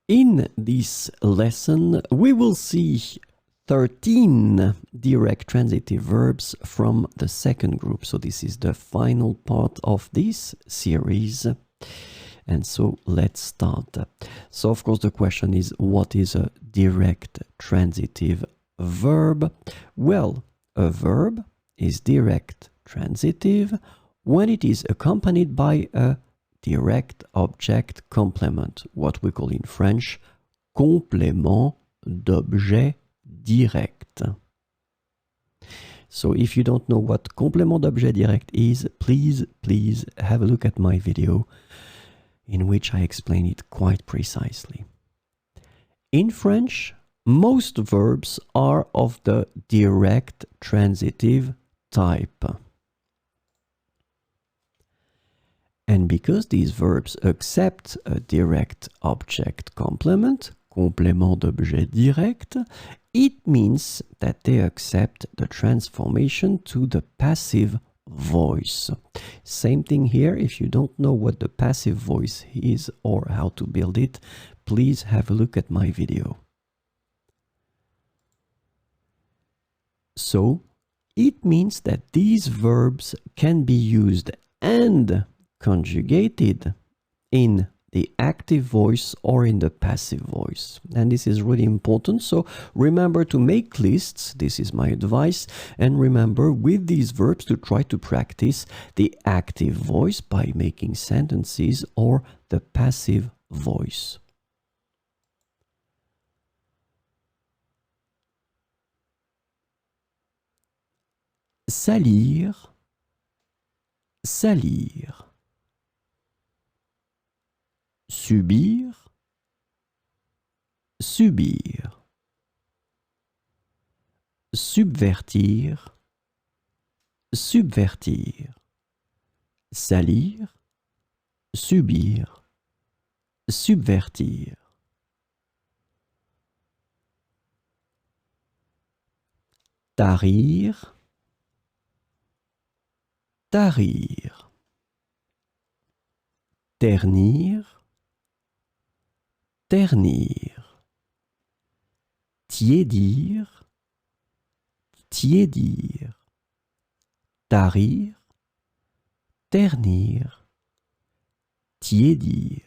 In this lesson, we will see 13 direct transitive verbs from the second group. So this is the final part of this series. And so let's start. So of course the question is, what is a direct transitive verb? Well, a verb is direct transitive when it is accompanied by a direct object complement, what we call in French complément d'objet direct. So if you don't know what complément d'objet direct is, please have a look at my video in which I explain it quite precisely. In French, most verbs are of the direct transitive type. And because these verbs accept a direct object complement, complément d'objet direct, it means that they accept the transformation to the passive voice. Same thing here. If you don't know what the passive voice is or how to build it, please have a look at my video. So, it means that these verbs can be used and conjugated in the active voice or in the passive voice. And this is really important. So remember to make lists. This is my advice. And remember with these verbs to try to practice the active voice by making sentences or the passive voice. Salir, salir. Subir, subir. Subvertir, subvertir. Salir, subir, subvertir. Tarir, tarir. Ternir, ternir. Tiédir, tiédir. Tarir, ternir, tiédir.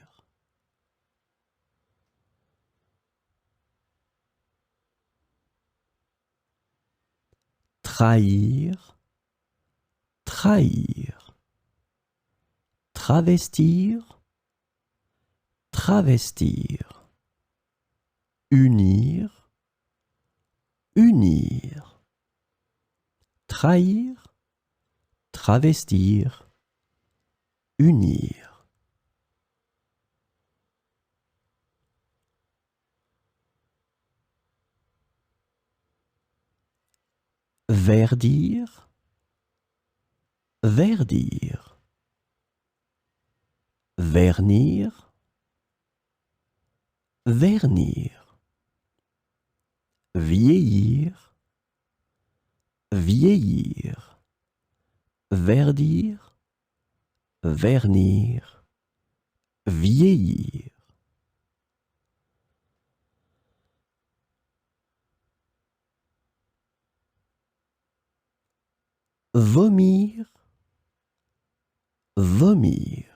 Trahir, trahir. Travestir, travestir. Unir, unir. Trahir, travestir, unir. Verdir, verdir. Vernir, vernir. Vieillir, vieillir. Verdir, vernir, vieillir. Vomir, vomir.